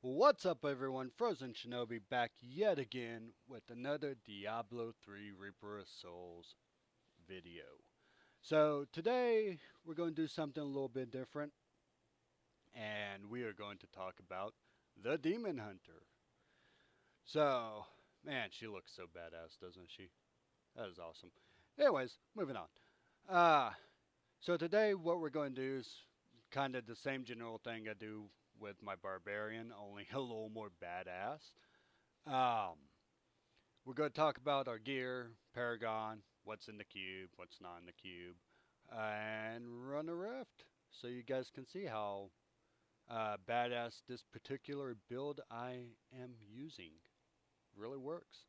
What's up everyone, Frozen Shinobi back yet again with another Diablo 3 Reaper of Souls video. So today we're going to do something a little bit different and we are going to talk about the Demon Hunter. So, man, she looks so badass, doesn't she? That is awesome. Anyways, moving on. Uh, so today what we're going to do is kind of the same general thing I do with my Barbarian, only a little more badass. Um, we're going to talk about our gear, Paragon, what's in the cube, what's not in the cube, and run a rift so you guys can see how badass this particular build I am using really works.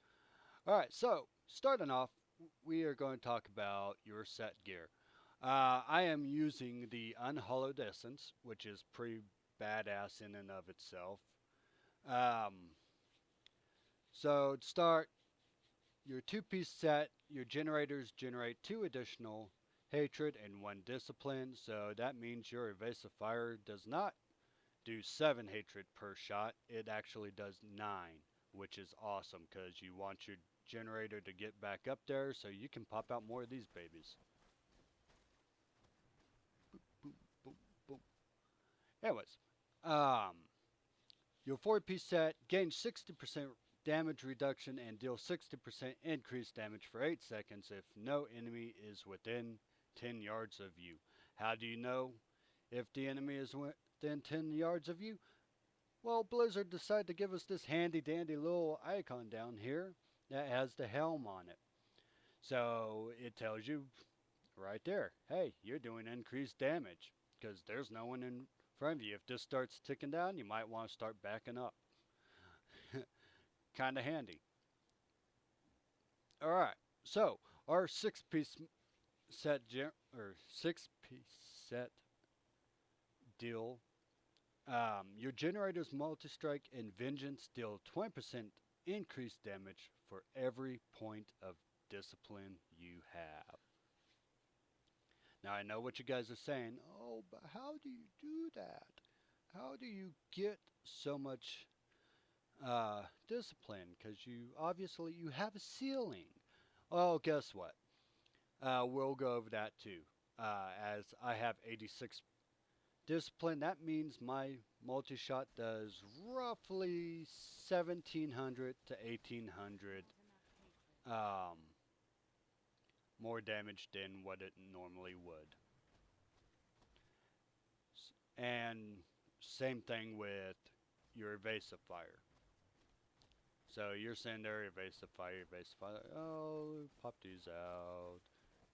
Alright, so starting off, we are going to talk about your set gear. I am using the unhallowed essence, which is pretty badass in and of itself. Um, so to start, your two-piece set, your generators generate 2 additional hatred and 1 discipline, so that means your evasive fire does not do 7 hatred per shot, it actually does 9, which is awesome because you want your generator to get back up there so you can pop out more of these babies. Boom, boom, boom. Anyways, um, your 4-piece set gains 60% damage reduction and deals 60% increased damage for 8 seconds if no enemy is within 10 yards of you. How do you know if the enemy is within 10 yards of you? Well, Blizzard decided to give us this handy dandy little icon down here that has the helm on it. So it tells you right there, hey, you're doing increased damage because there's no one in front of you. If this starts ticking down, you might want to start backing up. Kind of handy. All right, so our six-piece set deal. Your generators multi-strike and vengeance deal 20% increased damage for every point of discipline you have. Now I know what you guys are saying. Oh, but how do you do that? How do you get so much discipline? Because you obviously you have a ceiling. Oh, guess what? We'll go over that too. As I have 86 discipline, that means my multi-shot does roughly 1700 to 1800 um, more damage than what it normally would. And same thing with your evasive fire. So you're sitting there, evasive fire, evasive fire. Oh, pop these out.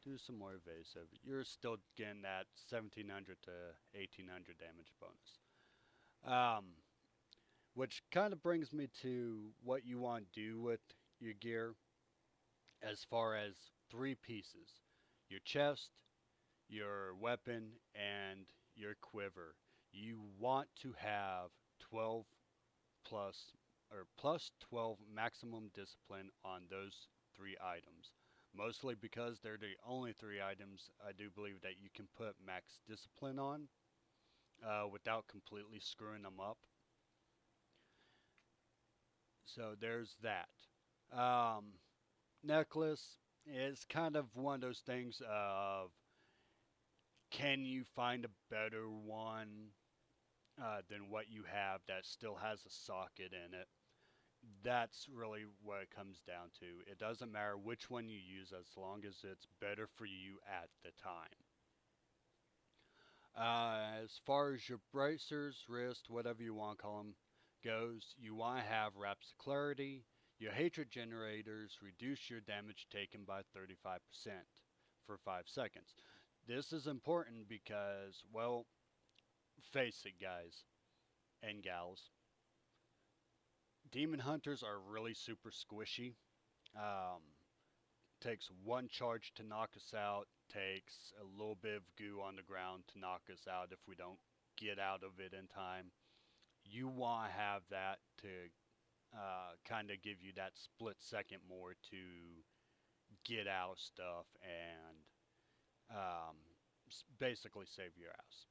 Do some more evasive. You're still getting that 1700 to 1800 damage bonus. Um, which kind of brings me to what you want to do with your gear as far as 3 pieces. Your chest, your weapon, and your quiver. You want to have 12 plus or plus 12 maximum discipline on those 3 items. Mostly because they're the only 3 items I do believe that you can put max discipline on without completely screwing them up. So there's that. Um, necklace is kind of one of those things of can you find a better one than what you have that still has a socket in it? That's really what it comes down to. It doesn't matter which one you use as long as it's better for you at the time. As far as your bracers, wrist, whatever you want to call them, goes, you want to have Raps of Clarity. Your hatred generators reduce your damage taken by 35% for 5 seconds. This is important because, well, face it, guys and gals, demon hunters are really super squishy. Um, takes 1 charge to knock us out, takes a little bit of goo on the ground to knock us out if we don't get out of it in time. You want to have that to kind of give you that split second more to get out of stuff and um, basically save your ass.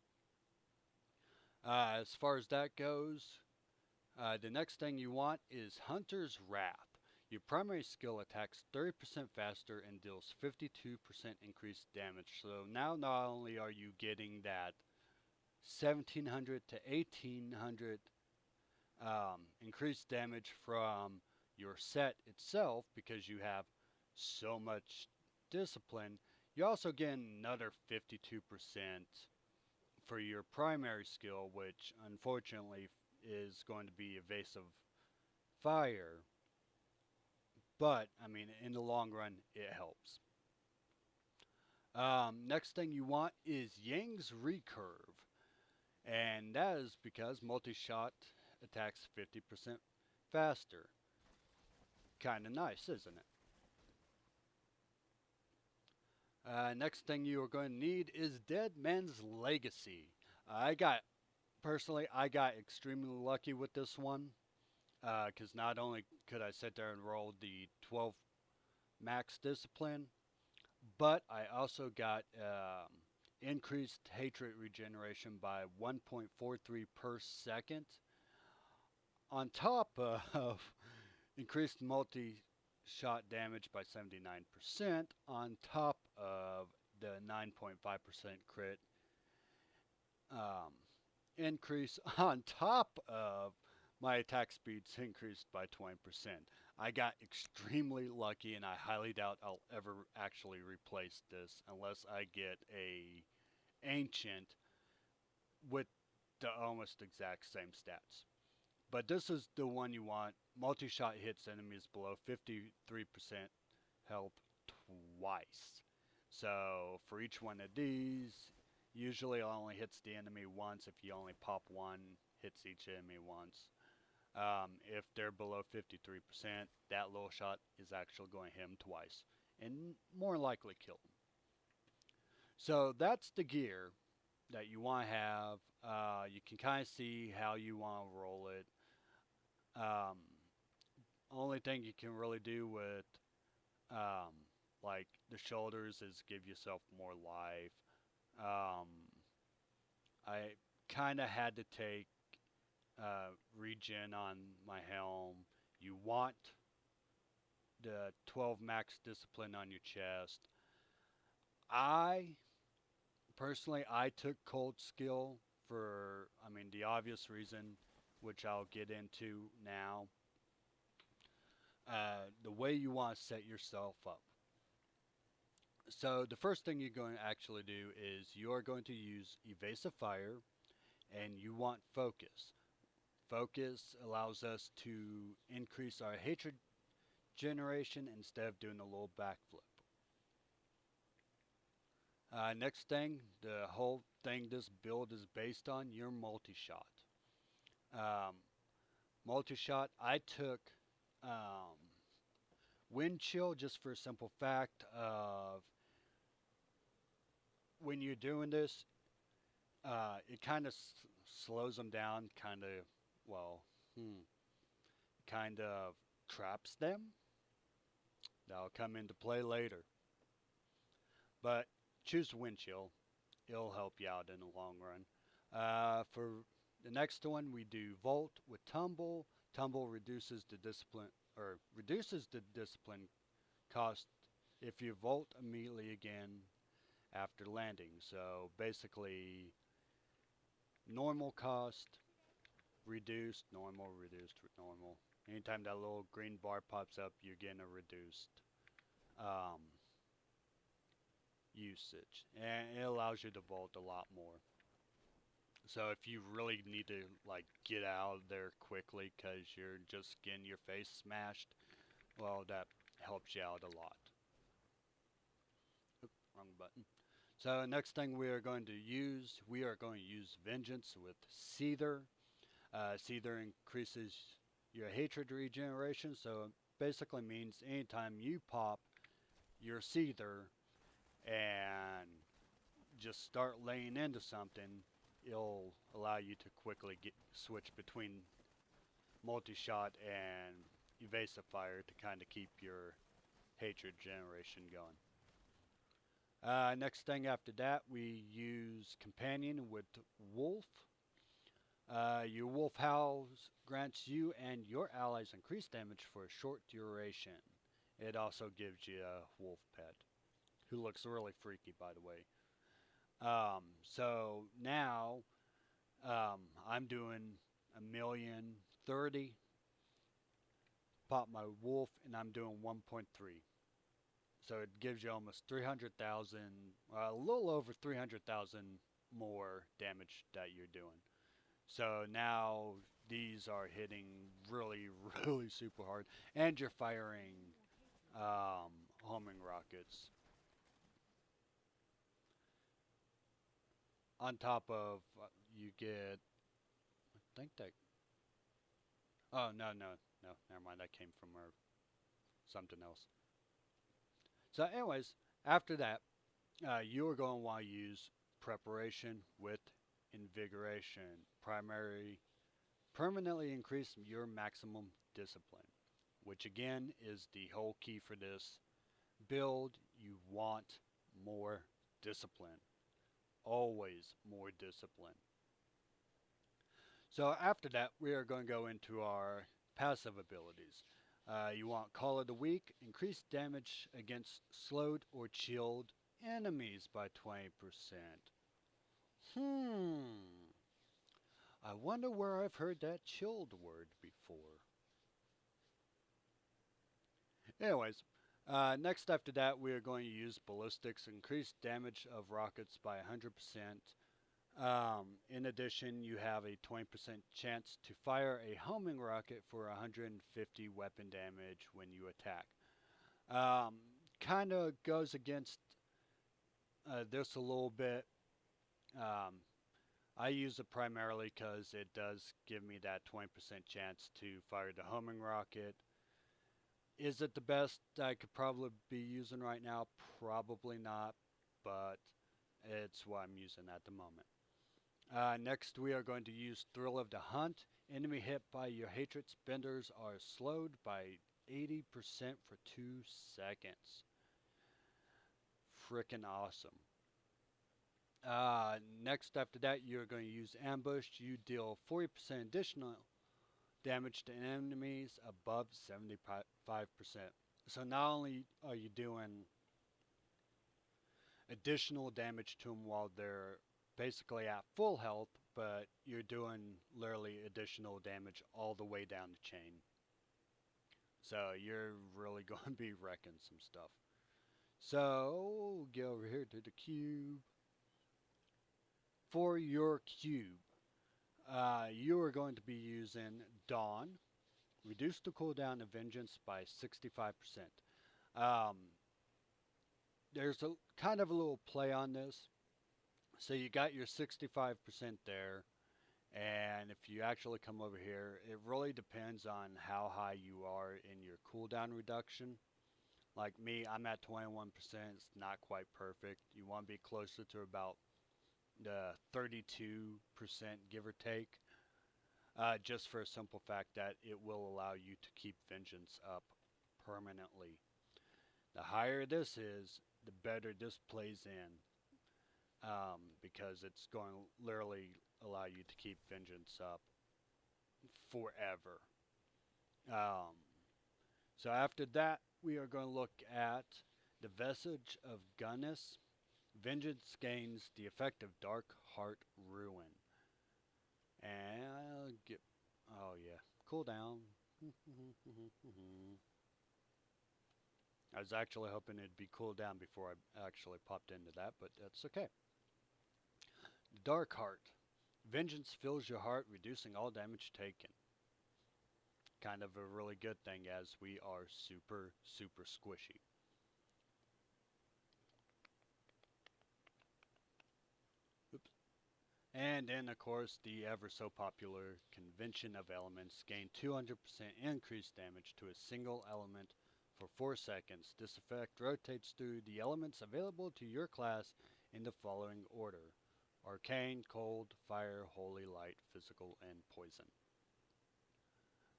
As far as that goes, The next thing you want is Hunter's Wrath. Your primary skill attacks 30% faster and deals 52% increased damage. So now not only are you getting that 1700 to 1800 increased damage from your set itself because you have so much discipline, you also get another 52% for your primary skill, which unfortunately is going to be evasive fire. But, I mean, in the long run, it helps. Next thing you want is Yang's Recurve. And that is because multi-shot attacks 50% faster. Kinda nice, isn't it? Next thing you are going to need is Dead Man's Legacy. Personally, I got extremely lucky with this one. Because not only could I sit there and roll the 12 max discipline, but I also got increased hatred regeneration by 1.43 per second, on top of increased multi-shot damage by 79%, on top of the 9.5% crit increase, on top of my attack speeds increased by 20%. I got extremely lucky, and I highly doubt I'll ever actually replace this unless I get a ancient with the almost exact same stats. But this is the one you want. Multi-shot hits enemies below 53% health twice. So for each one of these, usually it only hits the enemy once. If you only pop one, hits each enemy once. If they're below 53%, that little shot is actually going to hit them twice, and more likely kill them. So that's the gear that you want to have. You can kind of see how you want to roll it. Only thing you can really do with like the shoulders is give yourself more life. I kind of had to take regen on my helm. You want the 12 max discipline on your chest. I took cold skill for, I mean, the obvious reason, which I'll get into now. The way you want to set yourself up. So the first thing you're going to actually do is you're going to use evasive fire, and you want focus. Focus allows us to increase our hatred generation instead of doing a little backflip. Next thing, the whole thing this build is based on, your multi-shot. Multi-shot, I took wind chill just for a simple fact of when you're doing this, it kind of slows them down, kind of traps them. That'll come into play later. But choose wind chill. It'll help you out in the long run. For the next one, we do Volt with Tumble. Tumble reduces the discipline cost if you Volt immediately again after landing. So basically, normal cost, reduced, normal, reduced, normal. Anytime that little green bar pops up, you're getting a reduced usage, and it allows you to Volt a lot more. So if you really need to like get out of there quickly because you're just getting your face smashed, well, that helps you out a lot. Oop, wrong button. So next thing we are going to use Vengeance with Seether. Seether increases your hatred regeneration, so it basically means anytime you pop your Seether and just start laying into something, it'll allow you to quickly switch between multi-shot and evasive fire to kind of keep your hatred generation going. Next thing after that, we use Companion with Wolf. Your Wolf howls grants you and your allies increased damage for a short duration. It also gives you a wolf pet, who looks really freaky, by the way. So now I'm doing 1,030,000. Pop my wolf, and I'm doing 1.3. So it gives you almost 300,000, a little over 300,000 more damage that you're doing. So now these are hitting really, really super hard, and you're firing homing rockets on top of you get. I think that. Oh no no no! Never mind. That came from something else. So, anyways, after that, you are going to want to use preparation with invigoration. Permanently increase your maximum discipline, which again is the whole key for this build. You want more discipline. Always more discipline. So after that, we are going to go into our passive abilities. You want Call of the Week, increase damage against slowed or chilled enemies by 20%. I wonder where I've heard that chilled word before. Anyways, next after that, we are going to use ballistics, increase damage of rockets by 100%. In addition, you have a 20% chance to fire a homing rocket for 150 weapon damage when you attack. Kind of goes against this a little bit. I use it primarily because it does give me that 20% chance to fire the homing rocket. Is it the best I could probably be using right now? Probably not, but it's what I'm using at the moment. Next, we are going to use Thrill of the Hunt. Enemy hit by your hatred spenders are slowed by 80% for 2 seconds. Frickin' awesome. Next, after that, you're going to use Ambush. You deal 40% additional damage to enemies above 75%. So not only are you doing additional damage to them while they're basically at full health, but you're doing literally additional damage all the way down the chain. So you're really going to be wrecking some stuff. So get over here to the cube. For your cube, you are going to be using Dawn. Reduce the cooldown of Vengeance by 65%. There's a kind of a little play on this. So you got your 65% there, and if you actually come over here, it really depends on how high you are in your cooldown reduction. Like me, I'm at 21%. It's not quite perfect. You want to be closer to about the 32%, give or take, just for a simple fact that it will allow you to keep Vengeance up permanently. The higher this is, the better this plays in. Because it's going to literally allow you to keep Vengeance up forever. So after that, we are going to look at the Vestige of Gunness. Vengeance gains the effect of Dark Heart Ruin. And I'll get, oh yeah, cool down. I was actually hoping it'd be cooled down before I actually popped into that, but that's okay. Dark Heart. Vengeance fills your heart, reducing all damage taken. Kind of a really good thing as we are super, super squishy. Oops. And then, of course, the ever so popular Convention of Elements gain 200% increased damage to a single element for 4 seconds. This effect rotates through the elements available to your class in the following order: Arcane, Cold, Fire, Holy Light, Physical, and Poison.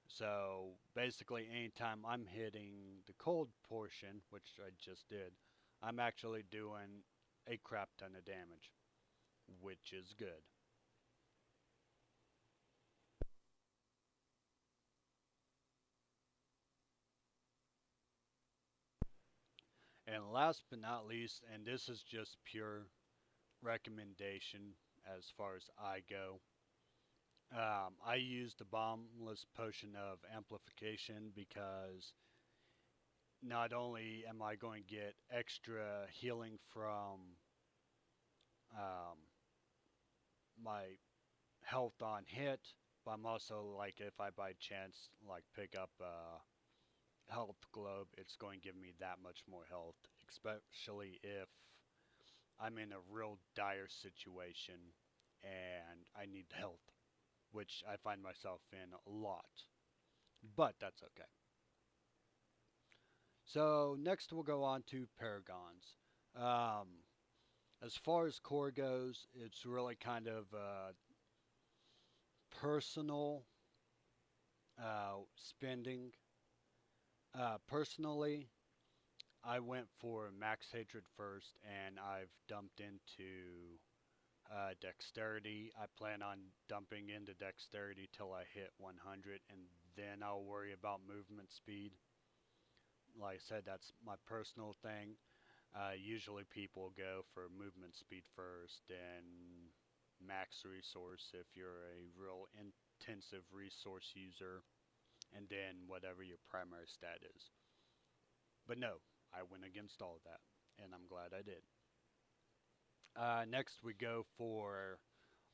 So basically anytime I'm hitting the cold portion, which I just did, I'm actually doing a crap ton of damage, which is good. And last but not least, and this is just pure recommendation as far as I go, I use the bombless potion of amplification because not only am I going to get extra healing from um, my health on hit, but I'm also like if I by chance like pick up a health globe, it's going to give me that much more health, especially if I'm in a real dire situation and I need health, which I find myself in a lot. But that's okay. So next we'll go on to paragons. Um, as far as core goes, it's really kind of personal spending. Personally, I went for max hatred first, and I've dumped into dexterity. I plan on dumping into dexterity till I hit 100, and then I'll worry about movement speed. Like I said, that's my personal thing. Usually people go for movement speed first, then max resource if you're a real intensive resource user, and then whatever your primary stat is. But no, I went against all of that, and I'm glad I did. Next, we go for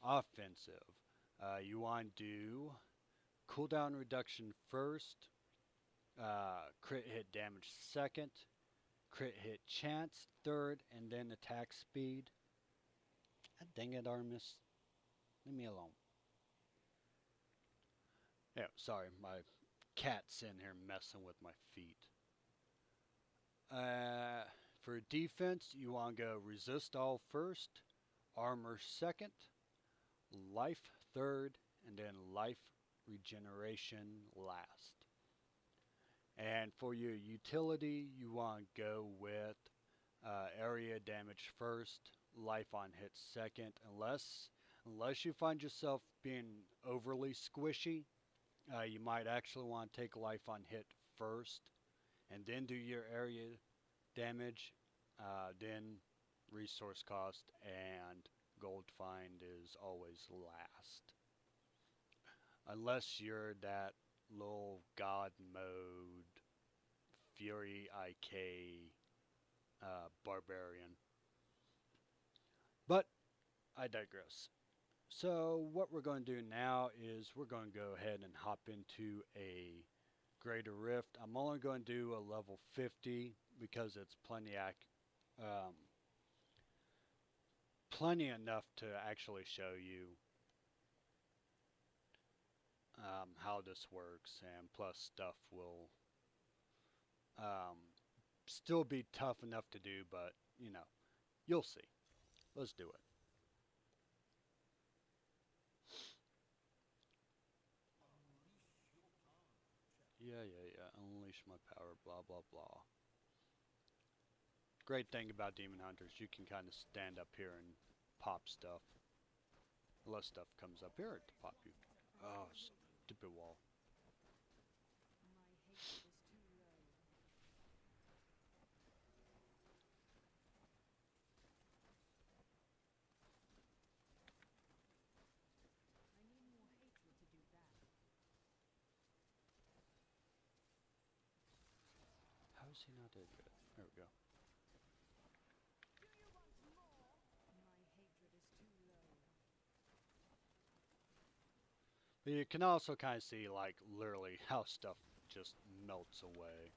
offensive. You want to do cooldown reduction first, crit hit damage second, crit hit chance third, and then attack speed. God dang it, Artemis. Leave me alone. Yeah, sorry, my cat's in here messing with my feet. Uh, for defense, you want to go resist all first, armor second, life third, and then life regeneration last. And for your utility, you want to go with area damage first, life on hit second, unless you find yourself being overly squishy. You might actually want to take life on hit first, and then do your area damage, then resource cost, and gold find is always last. Unless you're that little god mode, Fury IK barbarian. But I digress. So what we're going to do now is we're going to go ahead and hop into a greater rift. I'm only going to do a level 50 because it's um, plenty enough to actually show you how this works, and plus stuff will still be tough enough to do, but you know, you'll see. Let's do it. Yeah. Unleash my power, blah, blah, blah. Great thing about Demon Hunters, you can kind of stand up here and pop stuff. Unless stuff comes up here to pop you. Oh, stupid wall. How is he not that good? There we go. But you can also kind of see, like, literally how stuff just melts away.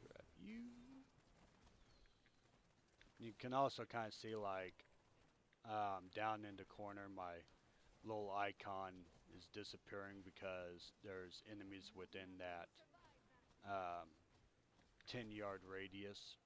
Grab you. You can also kind of see, like, down in the corner, my little icon is disappearing because there's enemies within that um, 10-yard radius.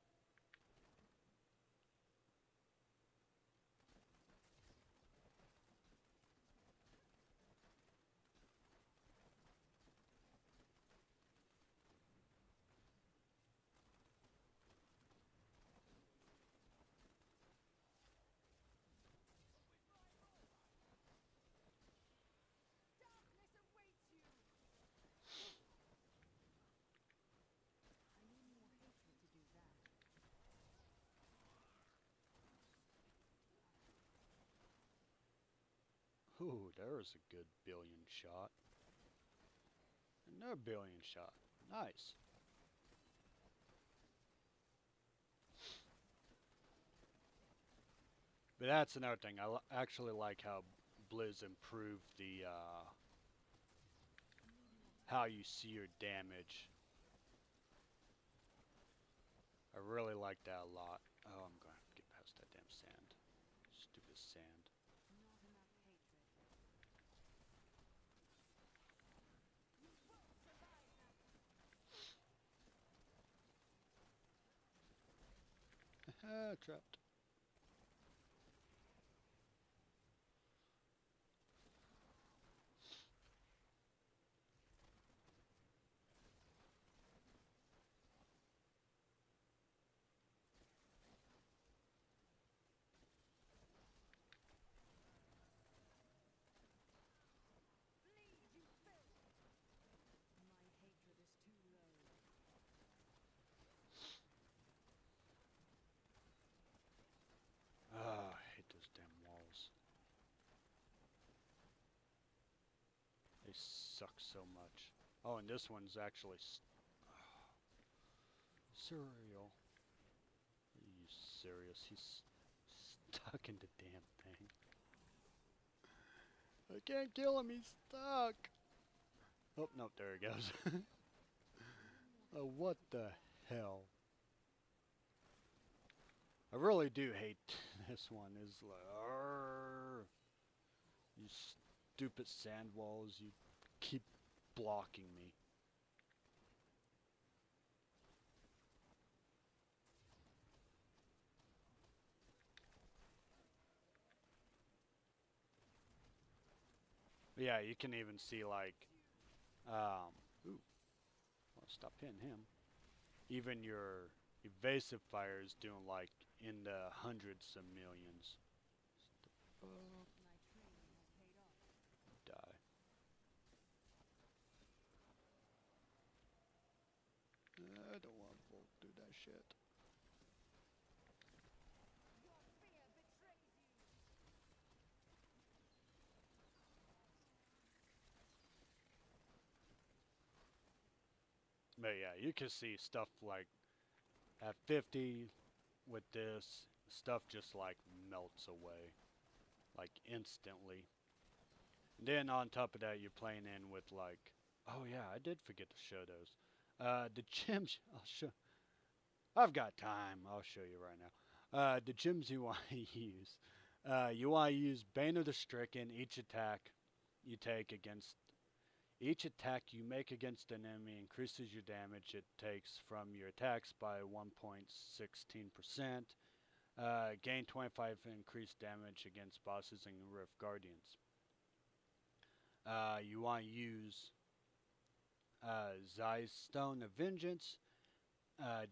Ooh, there's a good billion shot. Another billion shot. Nice. But that's another thing. I actually like how Blizz improved the how you see your damage. I really like that a lot. Oh, I'm going to get past that damn sand. Stupid sand. Trapped. Ah, I hate those damn walls. They suck so much. Oh, and this one's actually cereal. Are you serious? He's stuck in the damn thing. I can't kill him. He's stuck. Oh no, there he goes. Oh, what the hell? I really do hate this one. Is like, arrgh, you stupid sand walls. You keep blocking me. But yeah, you can even see like, ooh, well, stop hitting him. Even your evasive fire is doing like in the hundreds of millions. Die. I don't want to do that shit. But yeah, you can see stuff like at 50 with this, stuff just like melts away, like instantly. And then on top of that, you're playing in with like, oh yeah, I did forget to show those. The gems, I'll show. I've got time. I'll show you right now. The gems you want to use. You want to use Bane of the Stricken. Each attack you make against an enemy increases your damage it takes from your attacks by 1.16%. Gain 25 increased damage against bosses and Rift Guardians. You want to use Zai's Stone of Vengeance.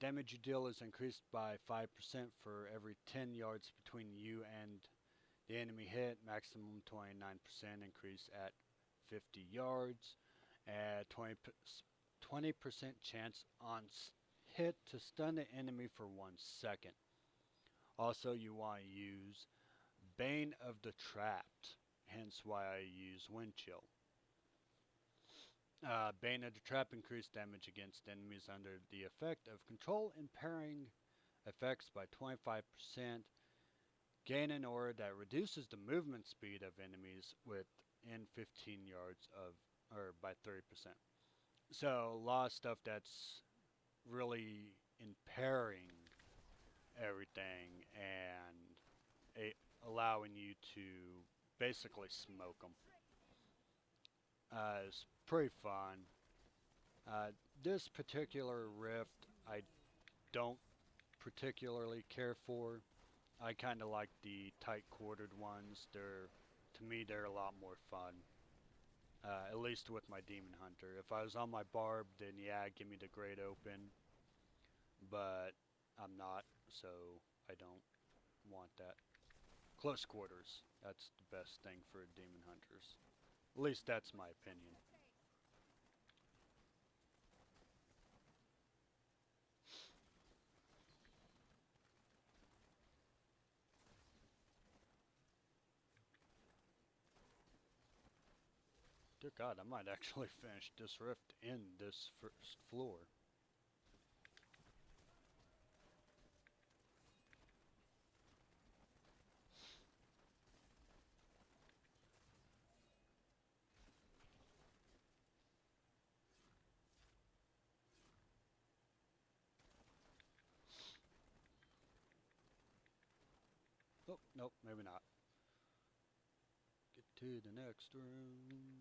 Damage you deal is increased by 5% for every 10 yards between you and the enemy hit. Maximum 29% increase at 50 yards. 20% chance on hit to stun the enemy for 1 second. Also, you want to use Bane of the Trapped, hence why I use Wind Chill. Bane of the Trap increased damage against enemies under the effect of control impairing effects by 25%. Gain an aura that reduces the movement speed of enemies within 15 yards of, or by 30%. So a lot of stuff that's really impairing everything and allowing you to basically smoke them. It's pretty fun. This particular rift I don't particularly care for. I kind of like the tight quartered ones. To me, they're a lot more fun. At least with my Demon Hunter. If I was on my Barb, then yeah, give me the Great Open. But I'm not, so I don't want that. Close quarters. That's the best thing for Demon Hunters. At least that's my opinion. Dear God, I might actually finish this rift in this first floor. Oh, nope, maybe not. Get to the next room.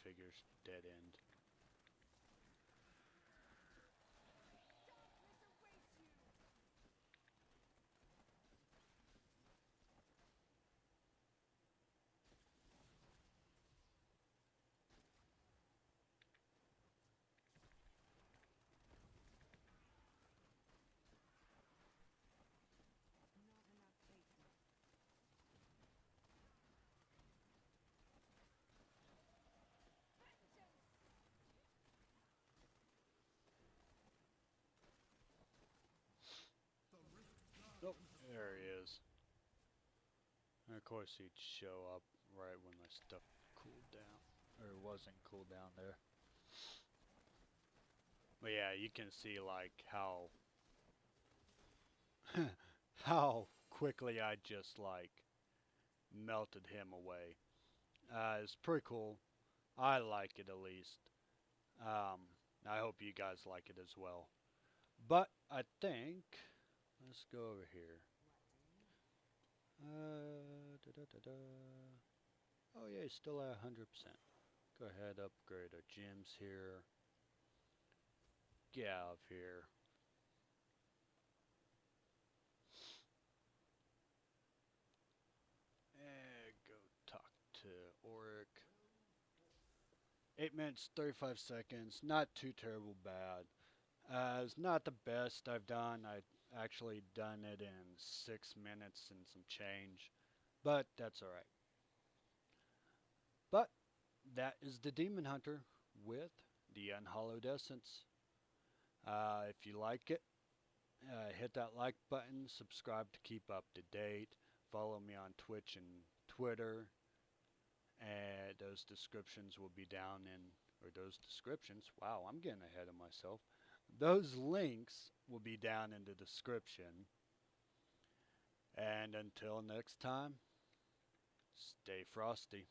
Figures dead end. Oh, there he is. And of course he'd show up right when my stuff cooled down. Or wasn't cooled down there. But yeah, you can see like how how quickly I just like melted him away. It's pretty cool. I like it at least. Um, I hope you guys like it as well. But I think let's go over here. Da -da -da -da. Oh yeah, he's still at 100%. Go ahead, upgrade our gems here. Get out of here. And go talk to Oric. 8 minutes, 35 seconds. Not too terrible bad. It's not the best I've done. I've actually done it in 6 minutes and some change. But that's alright. But that is the Demon Hunter with the Unhallowed Essence. If you like it, hit that like button, subscribe to keep up to date, follow me on Twitch and Twitter, and those descriptions will be down in, or those descriptions, wow, I'm getting ahead of myself. Those links will be down in the description. And until next time, stay frosty.